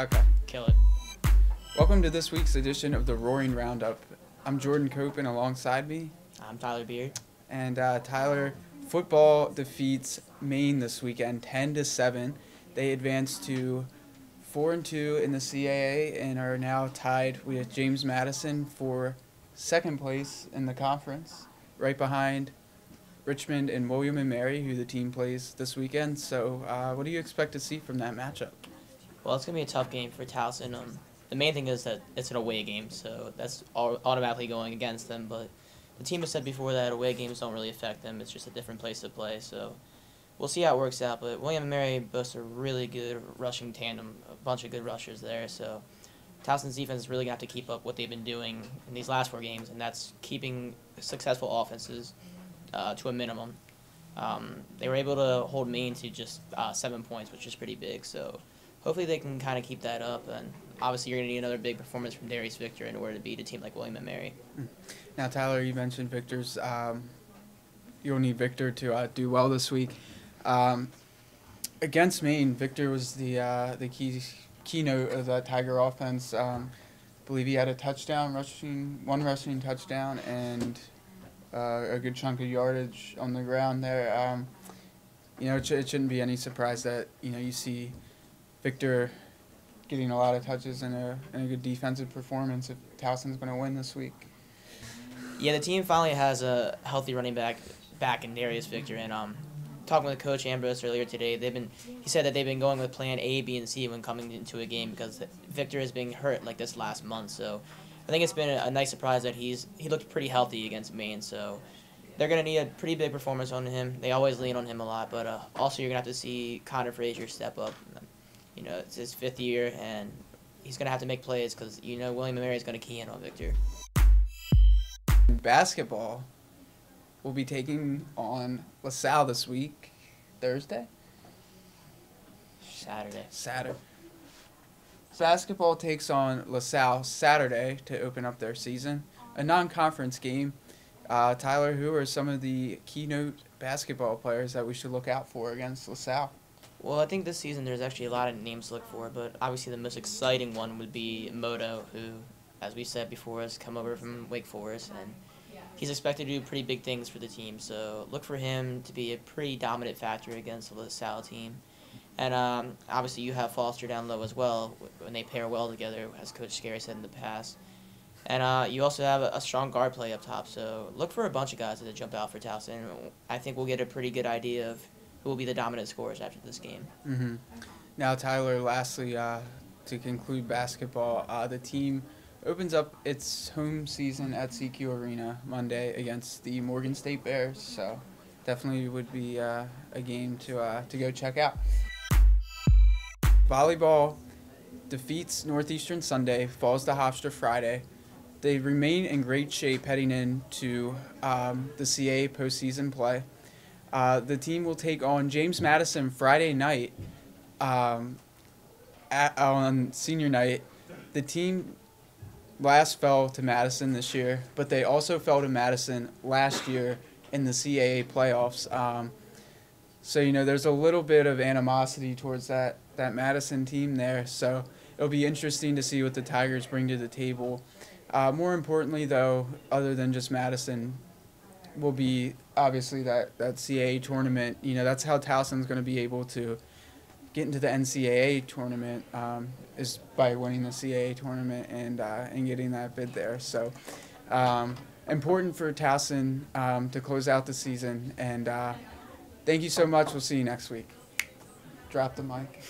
Okay. Kill it. Welcome to this week's edition of the Roaring Roundup. I'm Jordan Cope, and alongside me, I'm Tyler Beard. And Tyler, football defeats Maine this weekend, 10-7. They advanced to 4-2 in the CAA and are now tied with James Madison for second place in the conference, right behind Richmond and William and Mary, who the team plays this weekend. So what do you expect to see from that matchup? Well, it's going to be a tough game for Towson. The main thing is that it's an away game, so that's automatically going against them. But the team has said before that away games don't really affect them. It's just a different place to play. So we'll see how it works out. But William and Mary boasts a really good rushing tandem, a bunch of good rushers there. So Towson's defense is really going to have to keep up what they've been doing in these last 4 games, and that's keeping successful offenses to a minimum. They were able to hold Maine to just 7 points, which is pretty big. So hopefully they can kind of keep that up. And obviously you're going to need another big performance from Darius Victor in order to beat a team like William and Mary. Now, Tyler, you mentioned Victor's. You'll need Victor to do well this week. Against Maine, Victor was the keynote of that Tiger offense. I believe he had a touchdown, one rushing touchdown, and a good chunk of yardage on the ground there. It shouldn't be any surprise that you see Victor getting a lot of touches and a good defensive performance if Towson's going to win this week. Yeah, the team finally has a healthy running back in Darius Victor, and talking with Coach Ambrose earlier today, he said that they've been going with plan A, B, and C when coming into a game because Victor has been hurt like this last month. So I think it's been a nice surprise that he looked pretty healthy against Maine. So they're going to need a pretty big performance on him. They always lean on him a lot, but also you're going to have to see Connor Frazier step up. It's his 5th year, and he's going to have to make plays because William and Mary is going to key in on Victor. Basketball will be taking on LaSalle this week, Thursday? Saturday. Basketball takes on LaSalle Saturday to open up their season. A non-conference game. Tyler, who are some of the keynote basketball players that we should look out for against LaSalle? Well, I think this season there's actually a lot of names to look for, but obviously the most exciting one would be Moto, who, as we said before, has come over from Wake Forest, and he's expected to do pretty big things for the team. So look for him to be a pretty dominant factor against the LaSalle team. And obviously you have Foster down low as well when they pair well together, as Coach Scary said in the past. And you also have a strong guard play up top. So look for a bunch of guys that jump out for Towson. I think we'll get a pretty good idea of who will be the dominant scorers after this game. Mm-hmm. Now, Tyler, lastly, to conclude basketball, the team opens up its home season at CQ Arena Monday against the Morgan State Bears. So definitely would be a game to go check out. Volleyball defeats Northeastern Sunday, falls to Hofstra Friday. They remain in great shape heading into the CAA postseason play. The team will take on James Madison Friday night on senior night. The team last fell to Madison this year, but they also fell to Madison last year in the CAA playoffs. So, there's a little bit of animosity towards that Madison team there. So it'll be interesting to see what the Tigers bring to the table. More importantly, though, other than just Madison, will be obviously that CAA tournament. That's how Towson's going to be able to get into the NCAA tournament, is by winning the CAA tournament and getting that bid there. So important for Towson to close out the season. And thank you so much. We'll see you next week. Drop the mic.